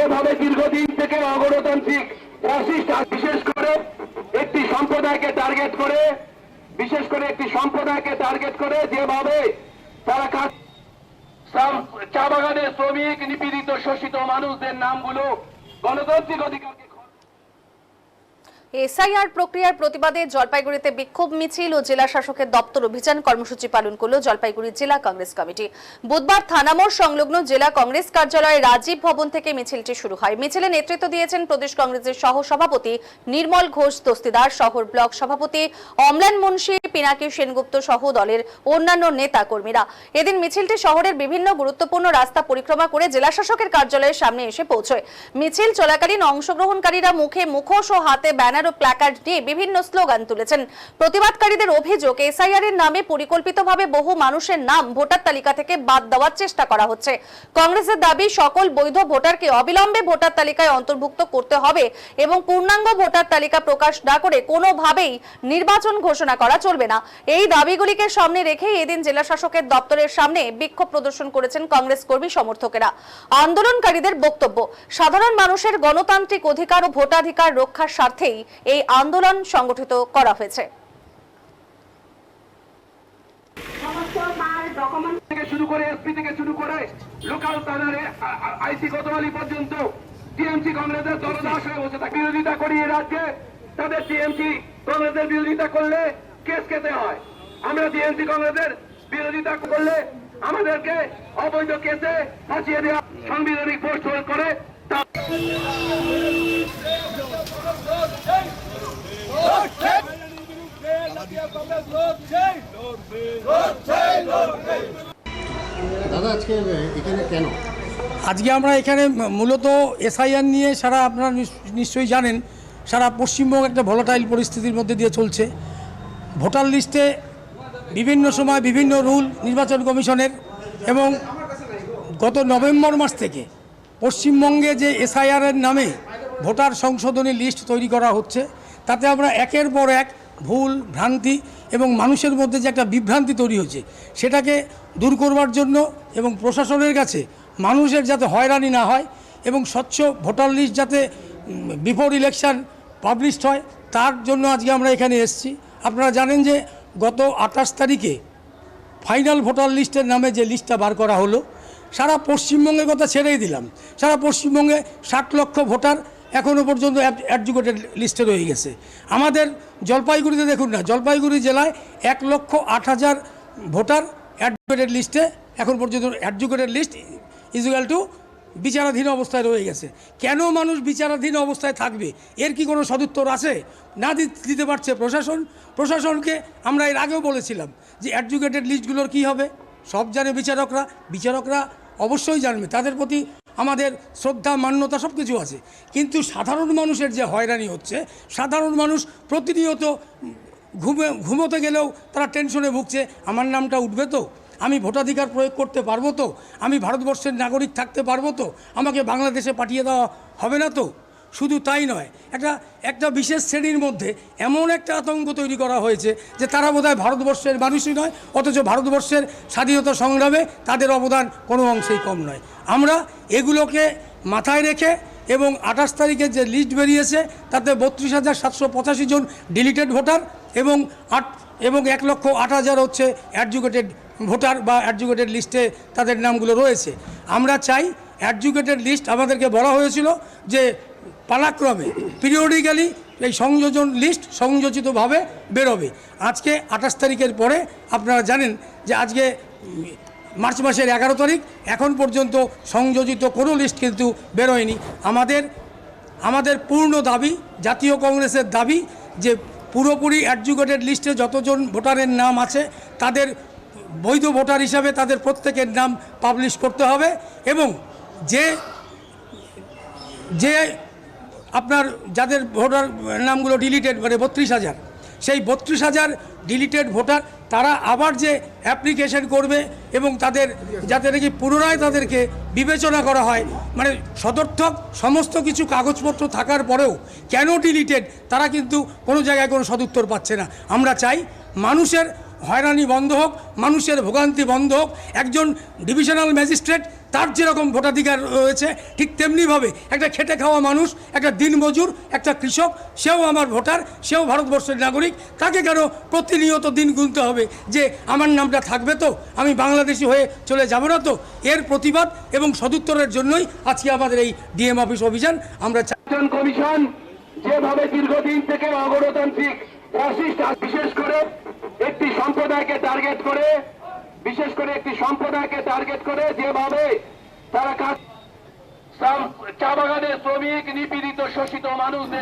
যেভাবে দীর্ঘদিন থেকে অগণতান্ত্রিক ফ্যাসিস্ট বিশেষ করে একটি সম্প্রদায়কে টার্গেট করে যেভাবে তারা চা বাগানের শ্রমিক, নিপীড়িত শোষিত মানুষদের নামগুলো গণতান্ত্রিক অধিকারকে এসআইআর প্রক্রিয়ার প্রতিবাদে জলপাইগুড়িতে বিক্ষোভ মিছিল ও জেলা শাসকের দপ্তর অভিযান কর্মসূচি পালন করল জলপাইগুড়ি জেলা কংগ্রেস কমিটি। বুধবার থানামোড় সংলগ্ন জেলা কংগ্রেস কার্যালয়ে রাজীব ভবন থেকে মিছিলটি শুরু হয়। মিছিলে নেতৃত্ব দিয়েছেন প্রদেশ কংগ্রেসের সহ সভাপতি নির্মল ঘোষ দস্তিদার, শহর ব্লক সভাপতি অম্লান মুন্সি, পিনাকি সেনগুপ্ত সহ দলের অন্যান্য নেতা কর্মীরা। এদিন মিছিলটি শহরের বিভিন্ন গুরুত্বপূর্ণ রাস্তা পরিক্রমা করে জেলা শাসকের কার্যালয়ের সামনে এসে পৌঁছয়। মিছিল চলাকালীন অংশগ্রহণকারীরা মুখে মুখোশ ও হাতে ব্যানার ও প্ল্যাকার্ড নিয়ে বিভিন্ন স্লোগান তুলেছেন। প্রতিবাদকারীদের অভিযোগ, এসআইআর এর নামে পরিকল্পিতভাবে বহু মানুষের নাম ভোটার তালিকা থেকে বাদ দেওয়ার চেষ্টা করা হচ্ছে। কংগ্রেসের দাবি, সকল বৈধ ভোটারকে অবিলম্বে ভোটার তালিকায় অন্তর্ভুক্ত করতে হবে এবং পূর্ণাঙ্গ ভোটার তালিকা প্রকাশ না করে কোনোভাবেই নির্বাচন ঘোষণা করা চলবে না। এই দাবিগুলিকে সামনে রেখে এদিন জেলা শাসকের দপ্তরের সামনে বিক্ষোভ প্রদর্শন করেছেন কংগ্রেস কর্মী সমর্থকেরা। আন্দোলনকারীদের বক্তব্য, সাধারণ মানুষের গণতান্ত্রিক অধিকার ও ভোটাধিকার রক্ষার স্বার্থেই এই আন্দোলন সংগঠিত করা হয়েছে। শুরু করে এসপি থেকে শুরু করে লোকাল থানার আইসি কোতোয়ালি পর্যন্ত টিএমসি কংগ্রেসের দলদাস হয়ে বসে থাকে। বিরোধিতা করি এই রাজ্যে, তাদের টিএমসি কংগ্রেসের বিরোধিতা করলে কেস খেতে হয়। আমরা টিএমসি কংগ্রেসের বিরোধিতা করলে আমাদেরকে অবৈধ কেসে ফাঁসিয়ে দেওয়া সাংবিধানিক পোস্ট হোল্ড করে দাদা আজকে এখানে কেন? আজকে আমরা এখানে মূলত এসআইআর নিয়ে সারা, আপনারা নিশ্চয়ই জানেন, সারা পশ্চিমবঙ্গ একটা ভোলাটাইল পরিস্থিতির মধ্যে দিয়ে চলছে। ভোটার লিস্টে বিভিন্ন সময় বিভিন্ন রুল নির্বাচন কমিশনের, এবং গত নভেম্বর মাস থেকে পশ্চিমবঙ্গে যে এসআইআরের নামে ভোটার সংশোধনী লিস্ট তৈরি করা হচ্ছে, তাতে আমরা একের পর এক ভুল ভ্রান্তি এবং মানুষের মধ্যে যে একটা বিভ্রান্তি তৈরি হয়েছে, সেটাকে দূর করবার জন্য এবং প্রশাসনের কাছে মানুষের যাতে হয়রানি না হয় এবং স্বচ্ছ ভোটার লিস্ট যাতে বিফোর ইলেকশন পাবলিশড হয়, তার জন্য আজকে আমরা এখানে এসেছি। আপনারা জানেন যে গত 28 তারিখে ফাইনাল ভোটার লিস্টের নামে যে লিস্টটা বার করা হলো, সারা পশ্চিমবঙ্গের কথা ছেড়েই দিলাম, সারা পশ্চিমবঙ্গে 60 লক্ষ ভোটার এখনও পর্যন্ত অ্যাডজুকেটেড লিস্টে রয়ে গেছে। আমাদের জলপাইগুড়িতে দেখুন না, জলপাইগুড়ি জেলায় 1,08,000 ভোটার অ্যাডজুকেটেড লিস্টে এখন পর্যন্ত, অ্যাডজুকেটেড লিস্ট ইজুয়াল টু বিচারাধীন অবস্থায় রয়ে গেছে। কেন মানুষ বিচারাধীন অবস্থায় থাকবে? এর কি কোনো সদুত্তর আছে? না দিতে পারছে প্রশাসনকে। আমরা এর আগেও বলেছিলাম যে অ্যাডজুকেটেড লিস্টগুলোর কি হবে, সব জানে বিচারকরা অবশ্যই জানবে, তাদের প্রতি আমাদের শ্রদ্ধা, মান্যতা সব কিছু আছে। কিন্তু সাধারণ মানুষের যে হয়রানি হচ্ছে, সাধারণ মানুষ প্রতিনিয়ত ঘুমোতে গেলেও তারা টেনশনে ভুগছে, আমার নামটা উঠবে তো, আমি ভোটাধিকার প্রয়োগ করতে পারবো তো, আমি ভারতবর্ষের নাগরিক থাকতে পারবো তো, আমাকে বাংলাদেশে পাঠিয়ে দেওয়া হবে না তো। শুধু তাই নয়, একটা বিশেষ শ্রেণীর মধ্যে এমন একটা আতঙ্ক তৈরি করা হয়েছে যে তারা বোধহয় ভারতবর্ষের মানুষই নয়, অথচ ভারতবর্ষের স্বাধীনতা সংগ্রামে তাদের অবদান কোনো অংশেই কম নয়। আমরা এগুলোকে মাথায় রেখে এবং 28 তারিখে যে লিস্ট বেরিয়েছে, তাতে 32,785 জন ডিলিটেড ভোটার এবং 1,08,000 হচ্ছে অ্যাডজুকেটেড ভোটার বা অ্যাডজুকেটেড লিস্টে তাদের নামগুলো রয়েছে। আমরা চাই অ্যাডজুকেটেড লিস্ট, আমাদেরকে বলা হয়েছিল যে পালাক্রমে পিরিয়ডিক্যালি এই সংযোজন লিস্ট সংযোজিতভাবে বেরোবে। আজকে 28 তারিখের পরে আপনারা জানেন যে আজকে মার্চ মাসের 11 তারিখ, এখন পর্যন্ত সংযোজিত কোনো লিস্ট কিন্তু বেরোয়নি। আমাদের পূর্ণ দাবি, জাতীয় কংগ্রেসের দাবি, যে পুরোপুরি অ্যাডজুকেটেড লিস্টে যতজন ভোটারের নাম আছে তাদের বৈধ ভোটার হিসাবে তাদের প্রত্যেকের নাম পাবলিশ করতে হবে, এবং যে আপনার যাদের ভোটার নামগুলো ডিলিটেড, মানে 32,000, সেই 32,000 ডিলিটেড ভোটার তারা আবার যে অ্যাপ্লিকেশন করবে এবং তাদের যাতে নাকি পুনরায় তাদেরকে বিবেচনা করা হয়, মানে সদর্থক সমস্ত কিছু কাগজপত্র থাকার পরেও কেন ডিলিটেড, তারা কিন্তু কোনো জায়গায় কোনো সদুত্তর পাচ্ছে না। আমরা চাই মানুষের হয়রানি বন্ধ হোক, মানুষের ভোগান্তি বন্ধ হোক। একজন ডিভিশনাল ম্যাজিস্ট্রেট তার যেরকম ভোটাধিকার রয়েছে, ঠিক তেমনিভাবে একটা খেটে খাওয়া মানুষ, একটা দিনমজুর, একটা কৃষক, সেও আমার ভোটার, সেও ভারতবর্ষের নাগরিক। তাকে কেন প্রতিনিয়ত দিন গুনতে হবে যে আমার নামটা থাকবে তো, আমি বাংলাদেশি হয়ে চলে যাব না তো? এর প্রতিবাদ এবং সদুত্তরের জন্যই আজকে আমাদের এই ডিএম অফিস অভিযান। আমরা নির্বাচন কমিশন যেভাবে দীর্ঘদিন থেকে অগণতান্ত্রিক ফ্যাসিস্ট বিশেষ করে একটি সম্প্রদায়কে টার্গেট করে যেভাবে তারা চা বাগানের শ্রমিক, নিপীড়িত শোষিত মানুষদের